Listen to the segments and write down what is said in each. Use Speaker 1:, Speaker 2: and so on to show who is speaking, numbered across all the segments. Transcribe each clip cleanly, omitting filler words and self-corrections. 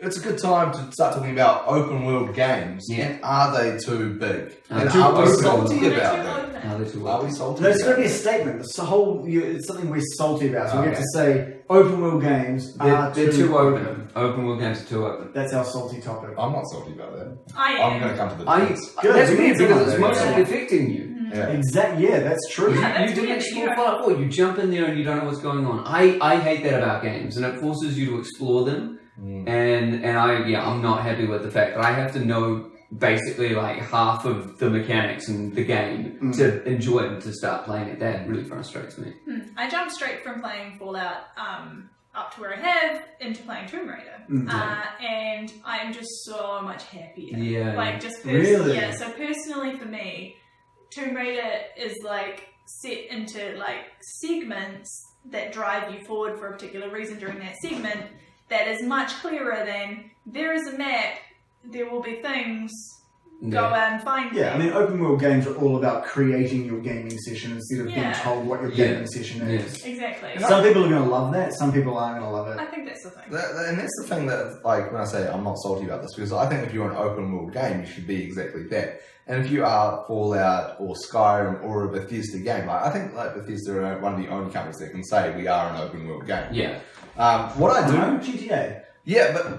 Speaker 1: It's a good time to start talking about open world games.
Speaker 2: Yeah.
Speaker 1: And are they too big? And
Speaker 2: too
Speaker 1: are we
Speaker 2: open.
Speaker 1: salty
Speaker 3: Are they
Speaker 1: about
Speaker 3: too
Speaker 1: that?
Speaker 3: open?
Speaker 1: Are we salty
Speaker 4: No, it's
Speaker 1: about
Speaker 4: going to be a
Speaker 1: it?
Speaker 4: statement. It's something we're salty about. So we have
Speaker 1: Okay.
Speaker 4: to say open world games are
Speaker 2: They're too open. Open world games are too open.
Speaker 4: That's our salty topic.
Speaker 1: I'm not salty about that.
Speaker 3: I
Speaker 1: I'm
Speaker 3: am.
Speaker 1: going to come to the
Speaker 2: I,
Speaker 1: defense.
Speaker 4: Good,
Speaker 2: that's
Speaker 4: we
Speaker 2: weird
Speaker 4: need
Speaker 2: because it's
Speaker 4: someone
Speaker 2: mostly
Speaker 3: there.
Speaker 2: affecting you.
Speaker 1: Yeah.
Speaker 4: Exactly. Yeah, that's true.
Speaker 3: Yeah, that's
Speaker 2: You didn't
Speaker 3: weird.
Speaker 2: explore Fallout 4. You jump in there and you don't know what's going on. I hate that about games, and it forces you to explore them. And I'm not happy with the fact that I have to know basically like half of the mechanics in the game to enjoy it and to start playing it. That really frustrates me.
Speaker 3: I jumped straight from playing Fallout up to where I have into playing Tomb Raider, and I am just so much happier.
Speaker 2: Yeah.
Speaker 3: Like just
Speaker 4: Really?
Speaker 3: yeah. So personally, for me, Tomb Raider is like set into like segments that drive you forward for a particular reason during that segment. That is much clearer than there is a map. There will be things. Go out and find
Speaker 4: Yeah, I
Speaker 3: them.
Speaker 4: mean, open world games are all about creating your gaming session instead of being
Speaker 3: Yeah.
Speaker 4: told what your gaming session is.
Speaker 3: Exactly.
Speaker 4: Some people are going to love that. Some people aren't going to love
Speaker 3: I
Speaker 4: it.
Speaker 3: think that's the thing.
Speaker 1: And that's the thing that, like, when I say I'm not salty about this, because I think if you're an open world game, you should be exactly that. And if you are Fallout or Skyrim or a Bethesda game, like, I think like Bethesda are one of the only companies that can say we are an open world game.
Speaker 2: Yeah.
Speaker 1: What I do,
Speaker 4: No, GTA.
Speaker 1: yeah, but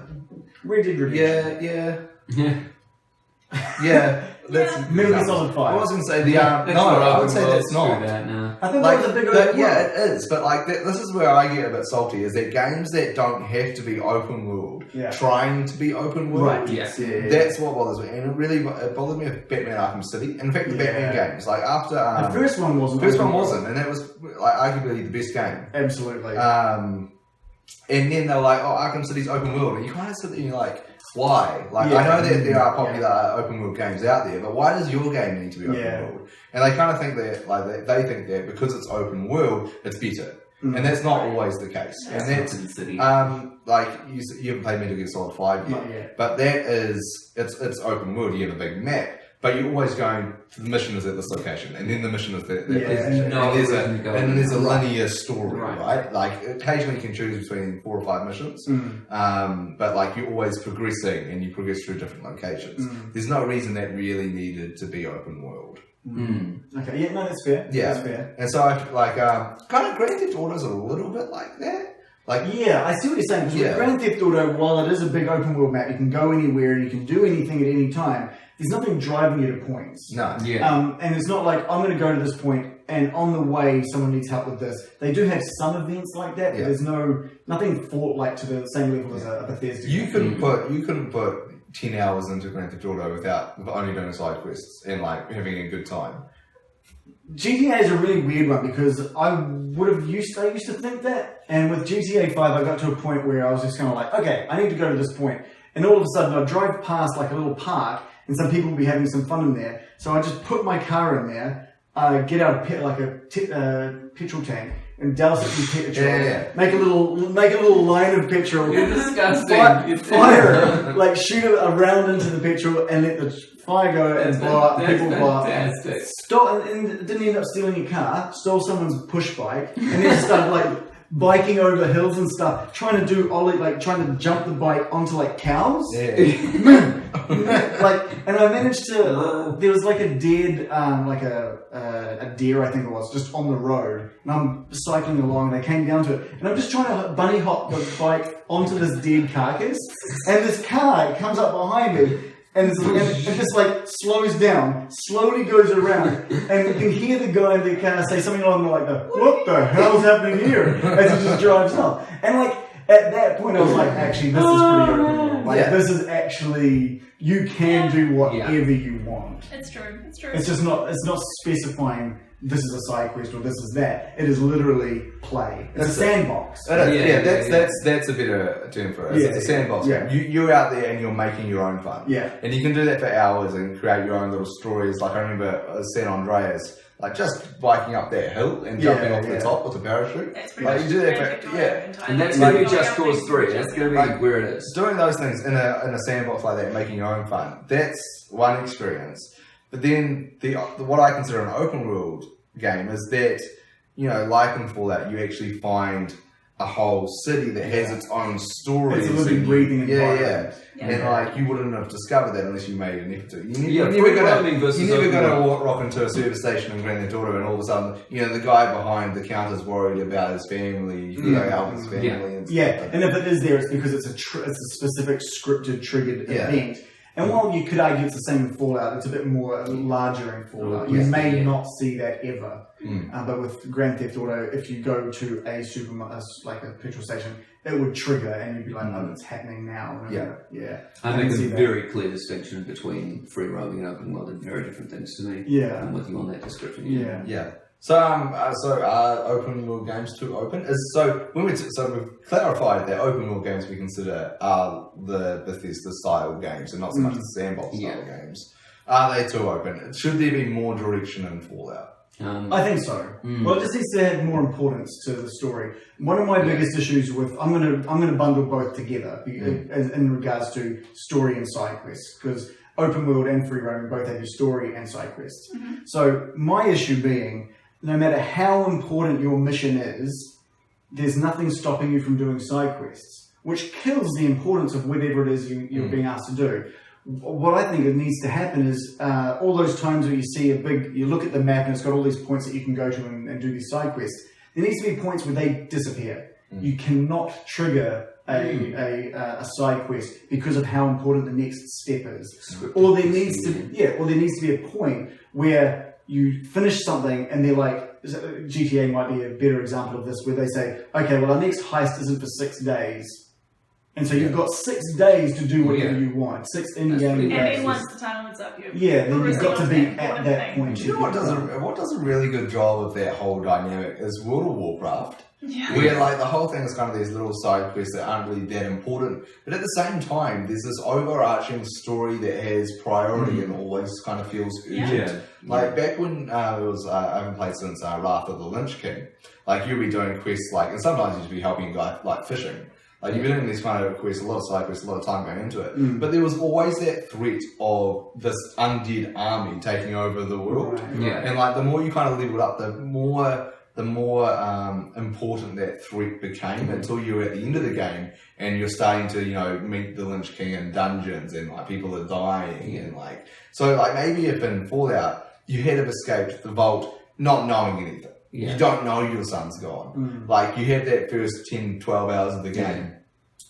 Speaker 4: Red Dead Redemption.
Speaker 2: Yeah.
Speaker 1: That's
Speaker 4: Metal Gear Solid 5.
Speaker 1: I was going to say
Speaker 2: That's
Speaker 1: no,
Speaker 2: not
Speaker 1: I would
Speaker 2: open
Speaker 1: say
Speaker 2: world,
Speaker 1: that's
Speaker 2: screw
Speaker 1: not.
Speaker 2: that, no.
Speaker 4: I think
Speaker 1: Like,
Speaker 4: that was a big open
Speaker 1: yeah,
Speaker 4: world.
Speaker 1: it is, but like this is where I get a bit salty. Is that games that don't have to be open world,
Speaker 4: Yeah.
Speaker 1: trying to be open world.
Speaker 4: Right,
Speaker 2: Yeah.
Speaker 1: That's what bothers me, and it bothered me with Batman Arkham City. In fact, the
Speaker 4: Yeah.
Speaker 1: Batman games, like after
Speaker 4: The first one wasn't.
Speaker 1: first
Speaker 4: open
Speaker 1: one
Speaker 4: world.
Speaker 1: wasn't, and that was like arguably the best game.
Speaker 4: Absolutely.
Speaker 1: And then they're like, "Oh, Arkham City's open world," and you kind of sit there and you're like, "Why?" Like,
Speaker 4: Yeah.
Speaker 1: I know that there are popular open world games out there, but why does your game need to be open
Speaker 4: Yeah.
Speaker 1: world? And they kind of think that, like, they think that because it's open world, it's better, and that's not always the case. And that's like you haven't played Metal Gear Solid 5 yet,
Speaker 4: Not yet.
Speaker 1: but that is it's open world. You have a big map. But you're always going, the mission is at this location, and then the mission is that
Speaker 4: Yeah.
Speaker 1: location.
Speaker 2: No,
Speaker 1: and there's
Speaker 2: reason to go.
Speaker 1: and there's a linear story,
Speaker 2: Right.
Speaker 1: right? Like, occasionally you can choose between 4 or 5 missions, but like, you're always progressing, and you progress through different locations. There's no reason that really needed to be open world.
Speaker 4: Okay, yeah, no, that's fair.
Speaker 1: Yeah.
Speaker 4: That's fair.
Speaker 1: And so, I like, kind of Grand Theft Auto is a little bit like that. Like,
Speaker 4: Yeah, I see what you're saying. Because
Speaker 1: Yeah.
Speaker 4: with Grand Theft Auto, while it is a big open world map, you can go anywhere and you can do anything at any time. There's nothing driving you to points.
Speaker 1: no.
Speaker 2: Yeah.
Speaker 4: And it's not like I'm going to go to this point and on the way someone needs help with this. They do have some events like that, but
Speaker 1: Yeah.
Speaker 4: there's nothing fought like to the same level as a Bethesda.
Speaker 1: You
Speaker 4: game.
Speaker 1: couldn't put 10 hours into Grand Theft Auto without only doing side quests and like having a good time.
Speaker 4: GTA is a really weird one because I used to think that, and with GTA 5 I got to a point where I was just kind of like, okay, I need to go to this point, and all of a sudden I drive past like a little park and some people will be having some fun in there, so I just put my car in there, get out a petrol tank and douse it with petrol,
Speaker 1: Yeah.
Speaker 4: make a little line of petrol,
Speaker 2: You're disgusting.
Speaker 4: fire, like shoot it around into the petrol and let the fire go and blow up,
Speaker 2: That's
Speaker 4: people blow up.
Speaker 2: fantastic.
Speaker 4: Stole, and didn't end up stealing your car, stole someone's push bike, and then started like biking over hills and stuff, trying to do ollie, like trying to jump the bike onto like cows.
Speaker 1: Yeah.
Speaker 4: Like, and I managed to. There was like a dead, like a deer, I think it was, just on the road, and I'm cycling along, and I came down to it, and I'm just trying to bunny hop the bike onto this dead carcass, and this car comes up behind me. And it just like slows down, slowly goes around, and you can hear the guy in the car say something along like "What the hell's happening here?" as he just drives off. And like at that point, I was like, "Actually, this is pretty open world. Like
Speaker 1: Yeah.
Speaker 4: this is actually you can do whatever you want.
Speaker 3: It's true. It's true.
Speaker 4: It's just not. It's not specifying this is a side quest or this is that. It is literally play. It's
Speaker 1: That's
Speaker 4: a sandbox.
Speaker 1: That's a better term for it.
Speaker 4: Yeah,
Speaker 1: It's a sandbox
Speaker 4: yeah.
Speaker 1: game. You're out there and you're making your own fun.
Speaker 4: Yeah.
Speaker 1: And you can do that for hours and create your own little stories. Like, I remember San Andreas, like, just biking up that hill and jumping off the top with a parachute.
Speaker 3: That's pretty
Speaker 1: Like,
Speaker 3: much
Speaker 1: you do that
Speaker 3: Grand
Speaker 1: for,
Speaker 3: Theft Auto
Speaker 1: yeah.
Speaker 3: entirely.
Speaker 2: And that's going to be
Speaker 3: Going
Speaker 2: Just
Speaker 3: up
Speaker 2: Cause
Speaker 3: next
Speaker 2: 3.
Speaker 3: to
Speaker 2: That's
Speaker 3: each
Speaker 2: going to be
Speaker 1: Like,
Speaker 2: where it is.
Speaker 1: Doing those things in a sandbox like that, making your own fun, that's one experience. But then what I consider an open world game is that, you know, like in Fallout, you actually find a whole city that has its own story.
Speaker 4: It's a living, breathing environment.
Speaker 1: And like you wouldn't have discovered that unless you made an effort to.
Speaker 2: You're never
Speaker 1: gonna rock into a service station in Grand Theft Auto and all of a sudden, you know, the guy behind the counter's worried about his family, you know, help his family. And stuff like that.
Speaker 4: And if it is there, it's because it's a specific scripted, triggered event. And while you could argue it's the same in Fallout, it's a bit more larger in Fallout. You may not see that ever. But with Grand Theft Auto, if you go to a supermarket, like a petrol station, it would trigger and you'd be like, oh, it's happening now.
Speaker 2: I make a very clear distinction between free roaming and open world. They're very different things to me. I'm with you on that description.
Speaker 1: So, open world games too open? We've clarified that open world games we consider are the Bethesda style games and not so much the sandbox style games. Are they too open? Should there be more direction in Fallout?
Speaker 4: I think so. Well, it just needs to have more importance to the story. One of my biggest issues with I'm gonna bundle both together in regards to story and side quests, because open world and free roaming both have your story and side quests. So my issue being, no matter how important your mission is, there's nothing stopping you from doing side quests, which kills the importance of whatever it is you're being asked to do. What I think it needs to happen is all those times where you see you look at the map and it's got all these points that you can go to and do these side quests, there needs to be points where they disappear. You cannot trigger a side quest because of how important the next step is. Or there needs to be a point where you finish something and they're like, GTA might be a better example of this, where they say, okay, well, our next heist isn't for 6 days. And so you've got 6 days to do whatever you want. 6 in-game days.
Speaker 3: And then once the time limits up,
Speaker 4: then you've got to be at that point.
Speaker 1: You know what does a really good job of that whole dynamic is World of Warcraft. Where like the whole thing is kind of these little side quests that aren't really that important, but at the same time there's this overarching story that has priority and always kind of feels urgent. Like back when it was I haven't played since Wrath of the Lynch King. Like you'll be doing quests and sometimes you'd be helping a guy like fishing. Like you've been doing these kind of quests, a lot of side quests, a lot of time going into it. But there was always that threat of this undead army taking over the world. And like the more you kind of leveled up, the more important that threat became until you were at the end of the game and you're starting to, you know, meet the Lynch King in dungeons and like people are dying and like, so like maybe if in Fallout you had have escaped the vault not knowing anything. You don't know your son's gone. Like you have that first 10, 12 hours of the game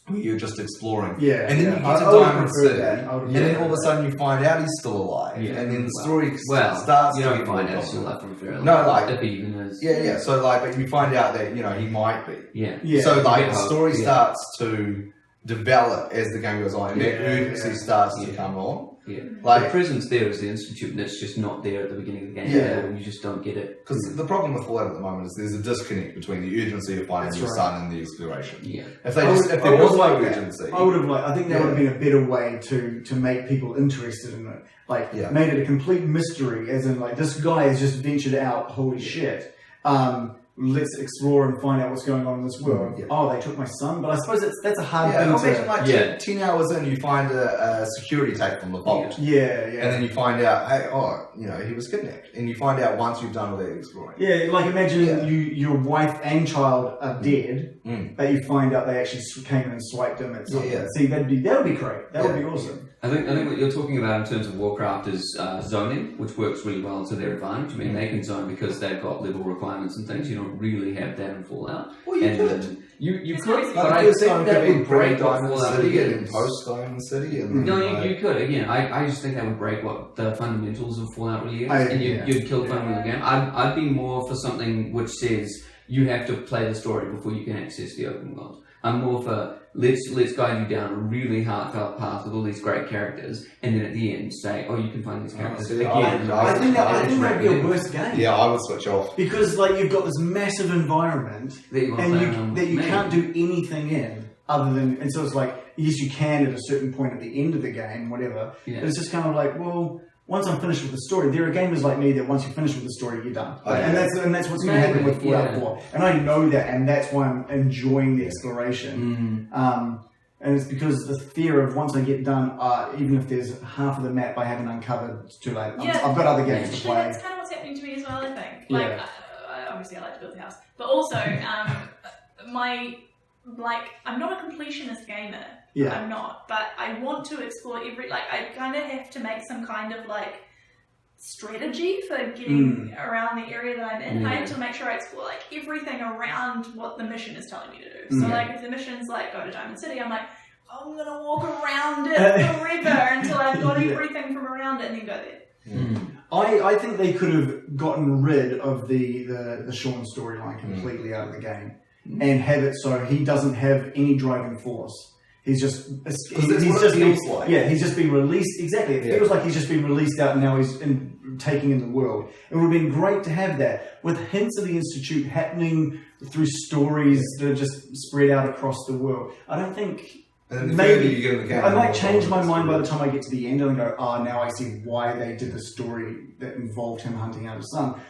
Speaker 1: where you're just exploring. And then you get to Diamond City. And then all of a sudden you find out he's still alive. And then the story starts
Speaker 2: you
Speaker 1: to
Speaker 2: don't
Speaker 1: get
Speaker 2: find
Speaker 1: more
Speaker 2: out still
Speaker 1: complicated.
Speaker 2: alive from fairly.
Speaker 1: No, like
Speaker 2: if he even is.
Speaker 1: So like, but you find out that, you know, he might be.
Speaker 2: So
Speaker 1: like the story starts to develop as the game goes on and that urgency starts to come on.
Speaker 2: Like the presence there is the Institute, and it's just not there at the beginning of the game. And you just don't get it.
Speaker 1: Because the problem with Fallout at the moment is there's a disconnect between the urgency of finding your son and the exploration. If there was no urgency,
Speaker 4: I think that would have been a better way to make people interested in it. Like made it a complete mystery, as in like this guy has just ventured out. Holy shit! Let's explore and find out what's going on in this world. Oh, they took my son, but I suppose that's a hard thing to...
Speaker 1: Imagine like 10 hours in, you find a security tape from the vault. And then you find out, hey, you know, he was kidnapped. And you find out once you've done all that exploring.
Speaker 4: Like imagine your wife and child are dead, but you find out they actually came in and swiped him at something. See, that would be great. That would be awesome.
Speaker 2: I think what you're talking about in terms of Warcraft is zoning, which works really well to their advantage. I mean, they can zone because they've got level requirements and things. You don't really have that in Fallout.
Speaker 1: Well, you could.
Speaker 2: You could,
Speaker 1: but I think that would break Diamond City and post Diamond City.
Speaker 2: No, you could. Again, I just think that would break what the fundamentals of Fallout really is, and you'd kill fun with the game. I'd be more for something which says you have to play the story before you can access the open world. I'm more for let's guide you down a really heartfelt path with all these great characters, and then at the end say, oh, you can find these characters again.
Speaker 4: I think that'd be a worse game.
Speaker 1: Yeah, I would switch off
Speaker 4: because like you've got this massive environment that you can't do anything in other than, and so it's like yes, you can at a certain point at the end of the game, whatever. But it's just kind of like, well, once I'm finished with the story, there are gamers like me that once you're finished with the story, you're done. And that's what's going to happen with Fallout 4. And I know that, and that's why I'm enjoying the exploration. And it's because the fear of once I get done, even if there's half of the map I haven't uncovered, it's too late. I've got other games to play.
Speaker 3: That's kind of what's happening to me as well, I think. Like, obviously I like to build a house. But also, I'm not a completionist gamer.
Speaker 4: Yeah.
Speaker 3: I'm not, but I want to explore I kind of have to make some kind of strategy for getting around the area that I'm in. I have to make sure I explore everything around what the mission is telling me to do. So if the mission's go to Diamond City, I'm I'm gonna walk around it forever until I've got everything from around it and then go there.
Speaker 4: I think they could have gotten rid of the Sean storyline completely out of the game and have it so he doesn't have any driving force. He's just been released. Exactly, it feels like he's just been released out and now he's taking in the world. It would have been great to have that with hints of the Institute happening through stories that are just spread out across the world. I don't think.
Speaker 1: And
Speaker 4: maybe
Speaker 1: you get in the game,
Speaker 4: I might change my mind by the time I get to the end and go, now I see why they did the story that involved him hunting out his son.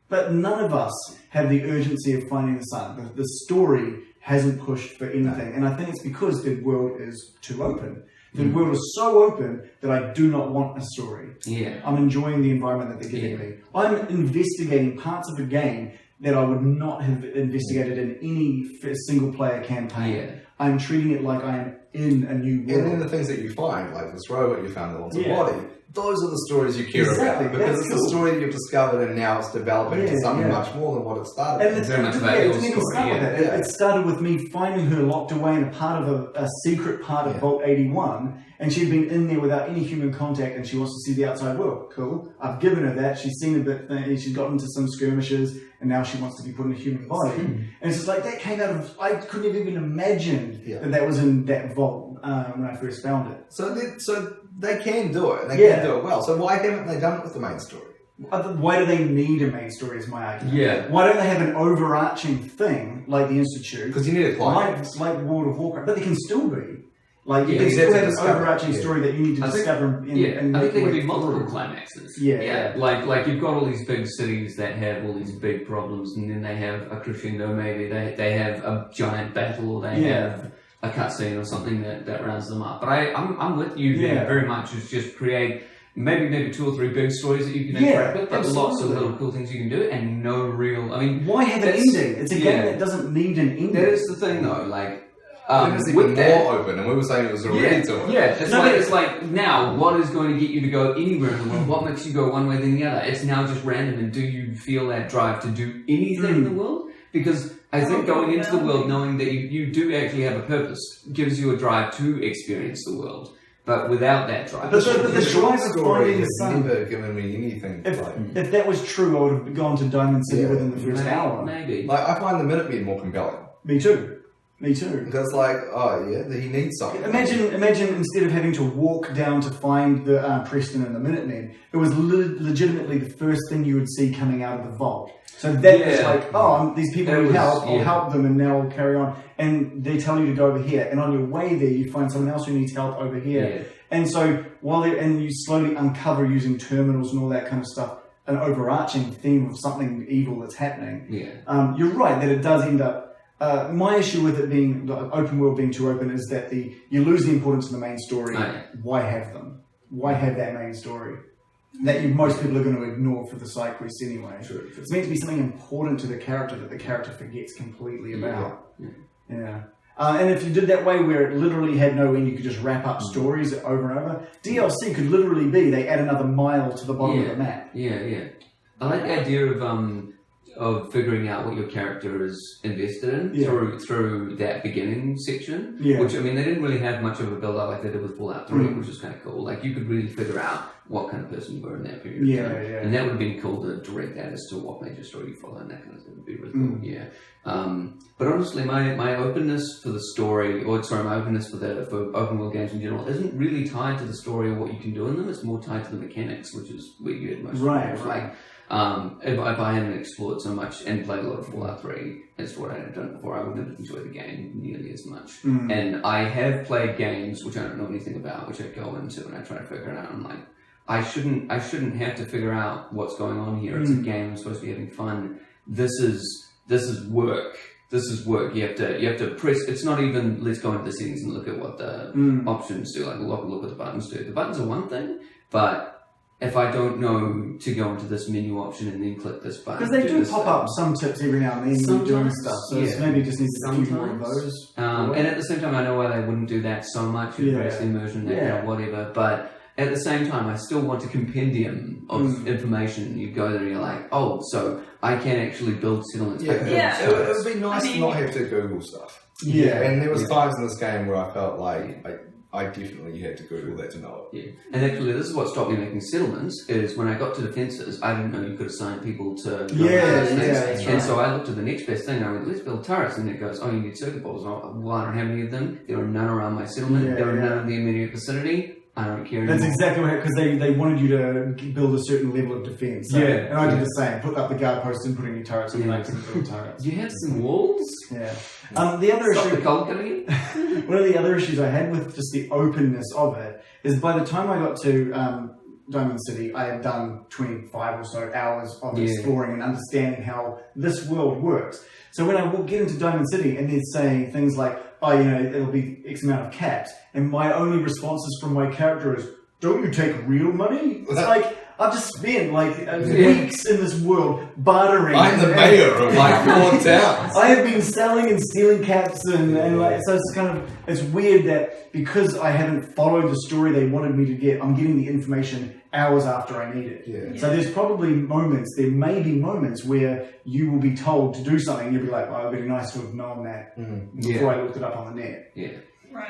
Speaker 4: But none of us have the urgency of finding the son. The story hasn't pushed for anything. And I think it's because the world is too open. The world is so open that I do not want a story.
Speaker 2: Yeah.
Speaker 4: I'm enjoying the environment that they're giving me. I'm investigating parts of the game that I would not have investigated in any single player campaign.
Speaker 2: Yeah.
Speaker 4: I'm treating it like I am in a new world.
Speaker 1: And then the things that you find, like this robot you found that wants a body, those are the stories you care about. Because it's the story that you've discovered and now it's developing into something much more than what it started
Speaker 4: and
Speaker 1: with.
Speaker 4: it's
Speaker 2: very much about your story.
Speaker 4: It started with me finding her locked away in a part of a secret part of Vault 81, and she'd been in there without any human contact, and she wants to see the outside world. Cool. I've given her that. She's seen a bit, she's got into some skirmishes, and now she wants to be put in a human body. And it's just that came out of, I couldn't have even imagined that was in that vault when I first found it.
Speaker 1: So they can do it, and they can do it well. So why haven't they done it with the main story?
Speaker 4: Why do they need a main story is my argument.
Speaker 2: Yeah.
Speaker 4: Why don't they have an overarching thing like the Institute?
Speaker 1: Because you need a climax.
Speaker 4: Like World of Warcraft. But they can still be. You can
Speaker 1: you
Speaker 4: still
Speaker 1: have
Speaker 4: have
Speaker 1: to
Speaker 4: an overarching story that you need to discover.
Speaker 2: I think there can be multiple climaxes.
Speaker 4: Yeah.
Speaker 2: Like you've got all these big cities that have all these big problems, and then they have a crescendo. Maybe they have a giant battle, or they have a cutscene or something that rounds them up. But I'm with you there very much. Is just create maybe 2 or 3 big stories that you can interact with, but lots of little cool things you can do, and no real. I mean,
Speaker 4: why have an ending? It's a game that doesn't need an ending.
Speaker 2: That is the thing, though.
Speaker 1: It's even more open, and we were saying it was already to it.
Speaker 2: Yeah, it's like now, what is going to get you to go anywhere in the world? What makes you go one way than the other? It's now just random, and do you feel that drive to do anything in the world? Because I think going into the world, knowing that you do actually have a purpose, gives you a drive to experience the world. But without that drive...
Speaker 4: But the drive of
Speaker 1: story
Speaker 4: finding the
Speaker 1: has
Speaker 4: sun...
Speaker 1: never given me anything.
Speaker 4: If that was true, I would have gone to Diamond City within the first hour.
Speaker 2: Maybe.
Speaker 1: I find the Minutemen more compelling.
Speaker 4: Me too.
Speaker 1: Because he needs something.
Speaker 4: Imagine instead of having to walk down to find the Preston and the Minutemen, it was legitimately the first thing you would see coming out of the vault. So that was these people need help, I'll help them, and now I'll carry on. And they tell you to go over here, and on your way there you find someone else who needs help over here. Yeah. And so you slowly uncover using terminals and all that kind of stuff, an overarching theme of something evil that's happening.
Speaker 2: Yeah.
Speaker 4: You're right that it does end up. My issue with it being the open world being too open is that you lose the importance of the main story. Why have them? Why have that main story? That most people are going to ignore for the side quests anyway.
Speaker 1: True.
Speaker 4: It's meant to be something important to the character that the character forgets completely about. Yeah. And if you did that way where it literally had no end, you could just wrap up stories over and over. DLC could literally be they add another mile to the bottom of the map.
Speaker 2: Yeah. I like the idea of figuring out what your character is invested in through that beginning section. Which, I mean, they didn't really have much of a build-up like they did with Fallout 3, which was kind of cool. Like, you could really figure out what kind of person you were in that period of time. And that would have been cool to direct that as to what major story you follow, and that kind of thing would be really cool, But honestly, my openness for the story, my openness for open world games in general, isn't really tied to the story or what you can do in them. It's more tied to the mechanics, which is where you had most problems. Like, if I hadn't explored so much and played a lot of Fallout 3 as to what I had done before, I wouldn't have enjoyed the game nearly as much. And I have played games which I don't know anything about, which I go into and I try to figure it out. I'm like, I shouldn't have to figure out what's going on here. It's a game. I'm supposed to be having fun. This is work. This is work. You have to press. It's not even let's go into the settings and look at what the options do. Like look what the buttons do. The buttons are one thing, but if I don't know to go into this menu option and then click this button.
Speaker 4: Because they do
Speaker 2: this
Speaker 4: pop
Speaker 2: thing.
Speaker 4: up some tips every now and then when you're doing
Speaker 2: Sometimes,
Speaker 4: stuff, so
Speaker 2: yeah.
Speaker 4: it's maybe just needs a few more of
Speaker 2: Sometimes.
Speaker 4: those.
Speaker 2: And at the same time, I know why they wouldn't do that so much with
Speaker 4: Yeah.
Speaker 2: rest immersion, that
Speaker 4: Yeah.
Speaker 2: whatever. But at the same time, I still want a compendium of information. You go there and you're like, oh, so I can actually build settlements. I can build
Speaker 3: Yeah.
Speaker 1: It would be nice
Speaker 3: I mean-
Speaker 1: to not have to Google stuff.
Speaker 4: Yeah.
Speaker 1: And there was
Speaker 2: Yeah.
Speaker 1: times in this game where I felt like I definitely had to Google that to know it.
Speaker 2: Yeah, and actually, this is what stopped me making settlements. Is when I got to defences, I didn't know you could assign people to. go
Speaker 4: Yeah,
Speaker 2: into those things.
Speaker 4: that's
Speaker 2: And
Speaker 4: right.
Speaker 2: so I looked at the next best thing. And I went, let's build turrets, and it goes, oh, you need circuit boards. Well, I don't have any of them. There are none around my settlement.
Speaker 4: Yeah,
Speaker 2: there are
Speaker 4: yeah.
Speaker 2: none in the immediate vicinity. I don't care
Speaker 4: That's
Speaker 2: anymore.
Speaker 4: exactly what, because they wanted you to build a certain level of defense. So,
Speaker 2: Yeah,
Speaker 4: and I did
Speaker 2: yeah.
Speaker 4: the same. Put up the guard posts and put in your turrets and
Speaker 2: Yeah.
Speaker 4: make some build turrets.
Speaker 2: You have some walls.
Speaker 4: Yeah. The other
Speaker 2: Stop
Speaker 4: issue,
Speaker 2: the cold coming in.
Speaker 4: one of the other issues I had with just the openness of it is by the time I got to Diamond City, I had done 25 or so hours of
Speaker 2: Yeah.
Speaker 4: exploring and understanding how this world works. So when I get into Diamond City and they're saying things like, oh, you know, it'll be X amount of caps, and my only responses from my character is, don't you take real money? It's like, I've just spent like weeks in this world bartering.
Speaker 1: I'm the mayor of like 4 towns.
Speaker 4: I have been selling and stealing caps and like, so it's kind of, it's weird that because I haven't followed the story they wanted me to get, I'm getting the information hours after I need it.
Speaker 1: Yeah.
Speaker 4: So there's probably moments, there may be moments where you will be told to do something and you'll be like, oh, it'd be nice to have known that before I looked it up on the net.
Speaker 2: Yeah.
Speaker 3: Right.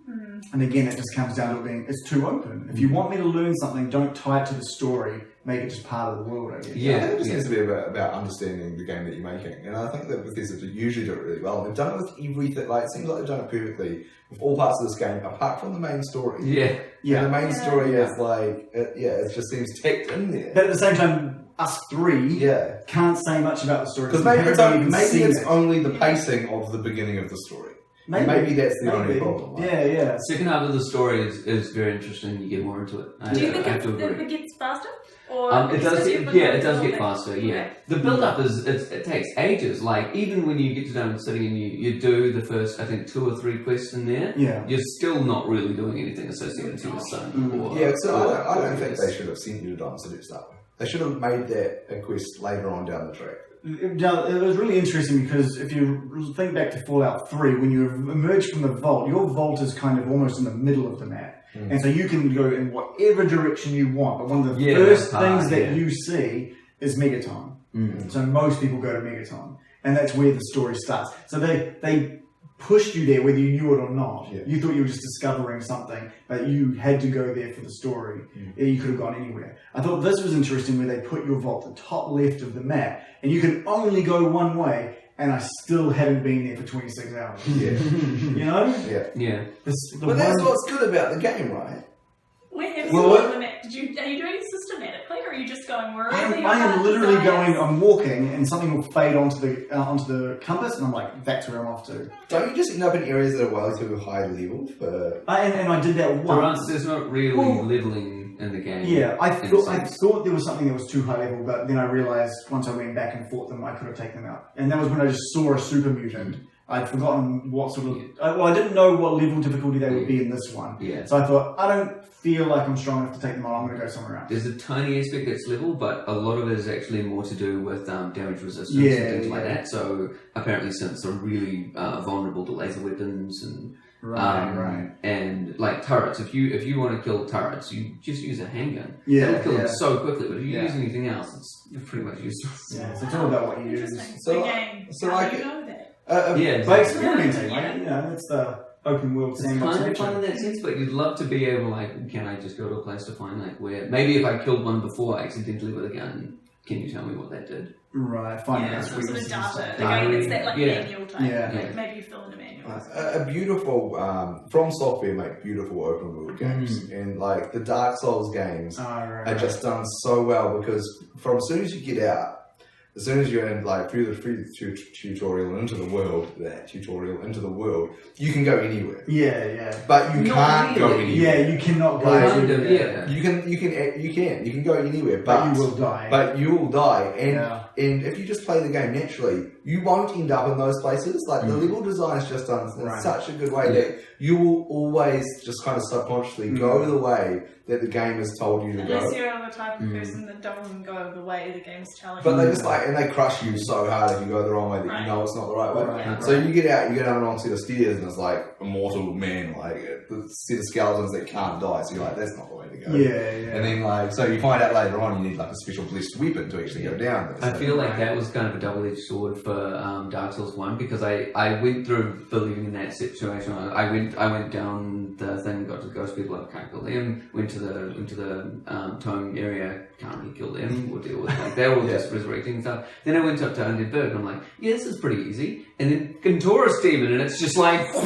Speaker 3: Mm.
Speaker 4: And again, it just comes down to being, it's too open. If you want me to learn something, don't tie it to the story, make it just part of the world, I guess.
Speaker 1: I think it just needs to be about understanding the game that you're making, and I think that Bethesda usually do it really well. They've done it with everything. Like, it seems like they've done it perfectly with all parts of this game, apart from the main story.
Speaker 2: Yeah.
Speaker 4: Yeah.
Speaker 1: And the main story
Speaker 4: Yeah.
Speaker 1: is like, it just seems tacked in there.
Speaker 4: But at the same time, us three
Speaker 1: Yeah,
Speaker 4: can't say much about the story.
Speaker 1: because
Speaker 4: we
Speaker 1: maybe
Speaker 4: haven't even seen
Speaker 1: it's
Speaker 4: it.
Speaker 1: only the pacing of the beginning of the story. Maybe that's the only problem. Like.
Speaker 4: Yeah, yeah.
Speaker 2: Second half of the story is very interesting. You get more into it.
Speaker 3: Do you think
Speaker 2: I have to agree.
Speaker 3: it gets faster? Or
Speaker 2: It does
Speaker 3: does
Speaker 2: get, it does get faster, yeah.
Speaker 3: Okay.
Speaker 2: The build up it takes ages. Like, even when you get to Diamond City and you do the first, I think, 2 or 3 quests in there,
Speaker 4: Yeah.
Speaker 2: you're still not really doing anything associated to your son. Or,
Speaker 1: Yeah, so I don't
Speaker 2: or
Speaker 1: think
Speaker 2: this.
Speaker 1: they should have sent you to Diamond City to start with. They should have made that a quest later on down the track.
Speaker 4: Now, it was really interesting because if you think back to Fallout 3, when you emerge from the vault, your vault is kind of almost in the middle of the map. And so you can go in whatever direction you want. But one of the first things that you see is Megaton. So most people go to Megaton. And that's where the story starts. So they pushed you there whether you knew it or not.
Speaker 1: Yeah.
Speaker 4: You thought you were just discovering something, but you had to go there for the story. You could have gone anywhere. I thought this was interesting where they put your vault at the top left of the map, and you can only go one way, and I still haven't been there for 26 hours.
Speaker 1: Yeah,
Speaker 4: You know?
Speaker 1: yeah.
Speaker 2: Yeah.
Speaker 1: But that's what's good about the game, right?
Speaker 3: Where have
Speaker 4: Well,
Speaker 3: you
Speaker 4: what-
Speaker 3: gone on the map? Are you doing it systematically, or are you just going wherever
Speaker 4: I
Speaker 3: your
Speaker 4: am
Speaker 3: heart
Speaker 4: literally
Speaker 3: desires?
Speaker 4: going, I'm walking, and something will fade onto the compass, and I'm like, that's where I'm off to.
Speaker 1: Don't you just end up in areas that are way too high level for...
Speaker 4: And I did that once.
Speaker 2: There's not really
Speaker 4: Well,
Speaker 2: leveling in the game.
Speaker 4: Yeah, I
Speaker 2: in a
Speaker 4: thought
Speaker 2: sense.
Speaker 4: there was something that was too high level, but then I realised once I went back and fought them, I could have taken them out. And that was when I just saw a super mutant. I'd forgotten what sort of... I didn't know what level difficulty they would be in this one.
Speaker 2: Yeah.
Speaker 4: So I thought, I don't feel like I'm strong enough to take them on, I'm going to go somewhere else.
Speaker 2: There's a tiny aspect that's level, but a lot of it is actually more to do with damage resistance
Speaker 4: Yeah,
Speaker 2: and things like
Speaker 4: yeah.
Speaker 2: that. So apparently synths are really vulnerable to laser weapons and
Speaker 4: Right.
Speaker 2: and like turrets. If you want to kill turrets, you just use a handgun.
Speaker 4: Yeah,
Speaker 2: It'll kill
Speaker 4: yeah.
Speaker 2: them so quickly. But if you
Speaker 4: Yeah.
Speaker 2: use anything else, it's pretty much useless.
Speaker 4: Yeah, so it's all about what you use.
Speaker 3: Interesting.
Speaker 1: So-
Speaker 3: Again,
Speaker 1: so
Speaker 3: how
Speaker 1: like
Speaker 3: do you
Speaker 1: it-
Speaker 3: know that?
Speaker 2: Yeah,
Speaker 4: By
Speaker 2: exactly.
Speaker 4: experimenting,
Speaker 3: Yeah.
Speaker 4: right? You know, it's the open world
Speaker 2: It's
Speaker 4: sandbox
Speaker 2: kind of fun in
Speaker 4: nature.
Speaker 2: that sense, but you'd love to be able, like, can I just go to a place to find, like, where maybe if I killed one before accidentally with a gun, can you tell me what that did?
Speaker 4: Right, finding
Speaker 3: Yeah,
Speaker 4: those
Speaker 3: some sort of
Speaker 4: weaknesses and
Speaker 3: data.
Speaker 4: stuff.
Speaker 3: Again, it's that like
Speaker 2: Yeah.
Speaker 3: manual type.
Speaker 4: Yeah.
Speaker 3: Like maybe you fill in a manual.
Speaker 1: A beautiful... From Software make beautiful open world games. And like the Dark Souls games
Speaker 4: Oh, right,
Speaker 1: are just done so well because from as soon as you get out, as soon as you're in like through the tutorial and into the world, you can go anywhere.
Speaker 4: Yeah.
Speaker 1: But you
Speaker 2: Not
Speaker 1: can't go
Speaker 2: really.
Speaker 1: anywhere.
Speaker 4: Yeah, you cannot go
Speaker 1: Like,
Speaker 4: anywhere.
Speaker 2: yeah.
Speaker 1: You can go anywhere,
Speaker 4: But
Speaker 1: but
Speaker 4: you will die.
Speaker 1: But you will die, and
Speaker 4: Yeah.
Speaker 1: and if you just play the game naturally, you won't end up in those places. Like the level design is just done in such a good way that you will always just kind of subconsciously go the way that the game has told you to
Speaker 3: Unless
Speaker 1: go.
Speaker 3: you're the type of person that doesn't go the way the game's telling
Speaker 1: But
Speaker 3: you.
Speaker 1: they just and they crush you so hard if you go the wrong way that you know it's not the right way.
Speaker 4: Right.
Speaker 1: So you get out, you go down the wrong set of stairs, and it's like immortal men, like the set of skeletons that can't die. So you're like, that's not the way to go.
Speaker 4: Yeah.
Speaker 1: And then so you find out later on you need like a special blessed weapon to actually go down there.
Speaker 2: I feel like that was kind of a double-edged sword for Dark Souls 1 because I went through believing in that situation. I went down the thing, got to the ghost people, I can't kill them. Went to the tome area, can't really kill them or deal with like they're all just resurrecting and stuff. Then I went up to Undead Bird and I'm like, yeah, this is pretty easy. And then Gintora's demon and it's just like so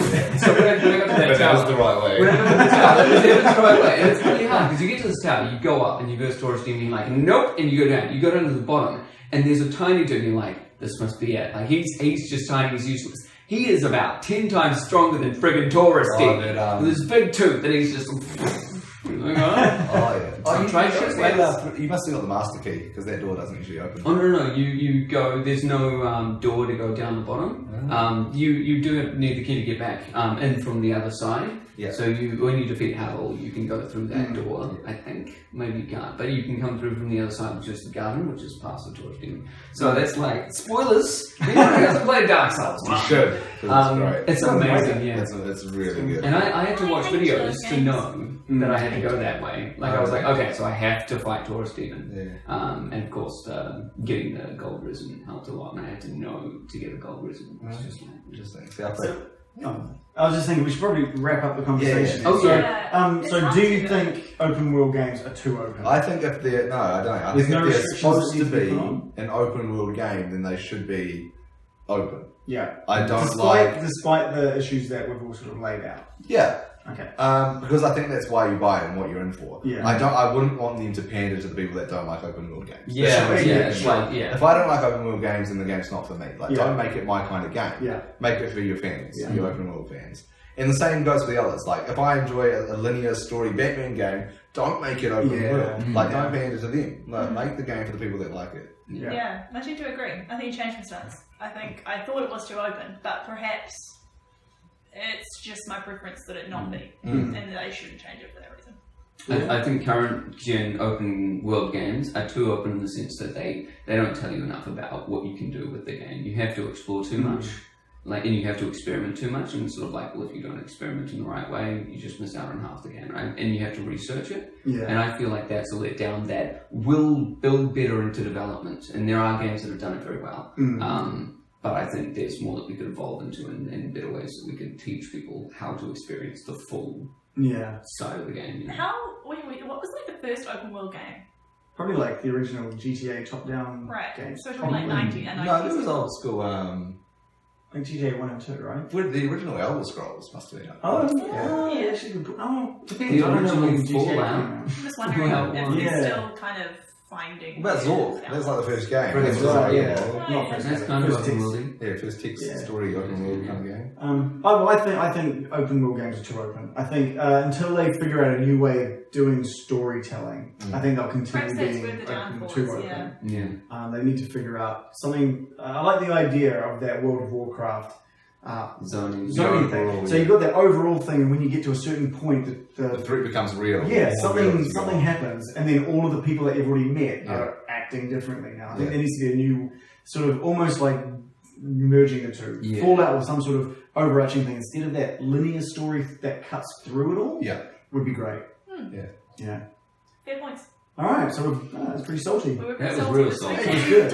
Speaker 2: when I got to that tower,
Speaker 1: the right way.
Speaker 2: when I got to the tower, it was the right way. And it's really hard because you get to this tower, you go up and you verse Taurus demon, you're like, nope, and you go down. You go down to the bottom and there's a tiny dude and you're like, this must be it. Like he's just tiny, he's useless. He is about 10 times stronger than friggin' Taurus demon. With his big tooth and he's just like,
Speaker 1: You must have got the master key because that door doesn't usually open.
Speaker 2: Oh no! You go. There's no door to go down the bottom. You do need the key to get back in from the other side.
Speaker 1: Yeah.
Speaker 2: So when you defeat Howl, you can go through that door. I think maybe you can't, but you can come through from the other side, which is the garden, which is past the Taurus demon. So that's like spoilers. Anyone who hasn't played Dark Souls,
Speaker 1: You should. 'Cause it's great.
Speaker 2: it's amazing. Yeah.
Speaker 1: It's really good.
Speaker 2: And I had to watch
Speaker 3: I hate
Speaker 2: videos
Speaker 3: those
Speaker 2: to
Speaker 3: games.
Speaker 2: know that I had to go that way. Like I was like, okay, so I have to fight Taurus demon.
Speaker 1: Yeah.
Speaker 2: And of course, getting the gold risen helped a lot, and I had to know to get a gold risen. It's just like,
Speaker 1: Interesting. See, I played.
Speaker 4: I was just thinking we should probably wrap up the conversation.
Speaker 1: Yeah.
Speaker 2: Oh,
Speaker 4: So,
Speaker 3: yeah. It's
Speaker 4: so
Speaker 3: hard
Speaker 4: do
Speaker 3: to
Speaker 4: you
Speaker 3: do
Speaker 4: think open world games are too open?
Speaker 1: I think if they're no, I don't. I
Speaker 4: There's
Speaker 1: think
Speaker 4: no
Speaker 1: if they're
Speaker 4: restrictions
Speaker 1: supposed
Speaker 4: that
Speaker 1: to
Speaker 4: need to be
Speaker 1: be
Speaker 4: put on?
Speaker 1: an open world game, then they should be open.
Speaker 4: Yeah.
Speaker 1: I don't
Speaker 4: Despite the issues that we've all sort of laid out.
Speaker 1: Yeah.
Speaker 4: Okay.
Speaker 1: Because I think that's why you buy it and what you're in for.
Speaker 4: Yeah.
Speaker 1: I wouldn't want them to pander to the people that don't like open world games.
Speaker 2: it's like,
Speaker 1: If I don't like open world games, then the game's not for me. Like, don't make it my kind of game.
Speaker 4: Yeah.
Speaker 1: Make it for your fans,
Speaker 4: Yeah.
Speaker 1: your open world fans. And the same goes for the others. Like, if I enjoy a linear story Batman game, don't make it open world. Like, don't pander to them. Like, make the game for the people that like it.
Speaker 3: Yeah, I tend to agree. I think you changed my stance. I think I thought it was too open, but perhaps it's just my preference that it not be, and that I shouldn't change it for that reason.
Speaker 2: I think current gen open world games are too open in the sense that they don't tell you enough about what you can do with the game. You have to explore too much, and you have to experiment too much. And it's sort of like, well, if you don't experiment in the right way, you just miss out on half the game, right? And you have to research it.
Speaker 4: Yeah.
Speaker 2: And I feel like that's a letdown that will build better into development. And there are games that have done it very well. But I think there's more that we could evolve into and better ways that we could teach people how to experience the full side of the game. You know?
Speaker 3: What was like the first open world game?
Speaker 4: Probably like the original GTA top-down
Speaker 3: Right.
Speaker 4: games.
Speaker 3: So we're talking like 90 and 90s.
Speaker 1: No, this was old school.
Speaker 4: Like GTA 1 and 2, right?
Speaker 1: With the original Elder Scrolls must have been.
Speaker 3: Yeah.
Speaker 4: Actually, depends.
Speaker 2: The
Speaker 4: I don't know when
Speaker 2: original
Speaker 4: GTA came
Speaker 2: Fallout.
Speaker 4: out.
Speaker 3: I'm just wondering
Speaker 2: Well,
Speaker 3: if
Speaker 4: yeah.
Speaker 3: they're still kind of finding.
Speaker 1: What about Zork? That's like the first game.
Speaker 4: Pretty
Speaker 1: That's
Speaker 4: much,
Speaker 1: like,
Speaker 4: yeah.
Speaker 3: Yeah.
Speaker 4: Not
Speaker 2: That's kind of
Speaker 4: First
Speaker 2: open
Speaker 4: text.
Speaker 2: worldy.
Speaker 1: Yeah, first text
Speaker 4: Yeah.
Speaker 1: story open world kind of game.
Speaker 4: I think open world games are too open. I think until they figure out a new way of doing storytelling, I think they'll continue
Speaker 3: Perhaps that's
Speaker 4: being
Speaker 3: where the
Speaker 4: open,
Speaker 3: downfall
Speaker 4: too
Speaker 3: is,
Speaker 4: open.
Speaker 3: yeah.
Speaker 2: Yeah.
Speaker 4: They need to figure out something. I like the idea of that World of Warcraft
Speaker 2: Zoning.
Speaker 4: zoning
Speaker 1: overall,
Speaker 4: thing. So
Speaker 1: yeah.
Speaker 4: you've got that overall thing, and when you get to a certain point,
Speaker 1: The threat becomes real.
Speaker 4: yeah,
Speaker 1: More real as you
Speaker 4: something
Speaker 1: go.
Speaker 4: happens, and then all of the people that you've already met are acting differently now. I think
Speaker 1: Yeah.
Speaker 4: there needs to be a new sort of almost like merging the two.
Speaker 2: Yeah.
Speaker 4: Fallout or some sort of overarching thing instead of that linear story that cuts through it all.
Speaker 1: Yeah.
Speaker 4: Would be great.
Speaker 1: Yeah.
Speaker 4: Yeah.
Speaker 3: Fair points.
Speaker 4: All right, so that's pretty salty.
Speaker 3: We were
Speaker 2: That was
Speaker 3: salty
Speaker 2: real
Speaker 3: this
Speaker 2: salty.
Speaker 3: week.
Speaker 4: That was good.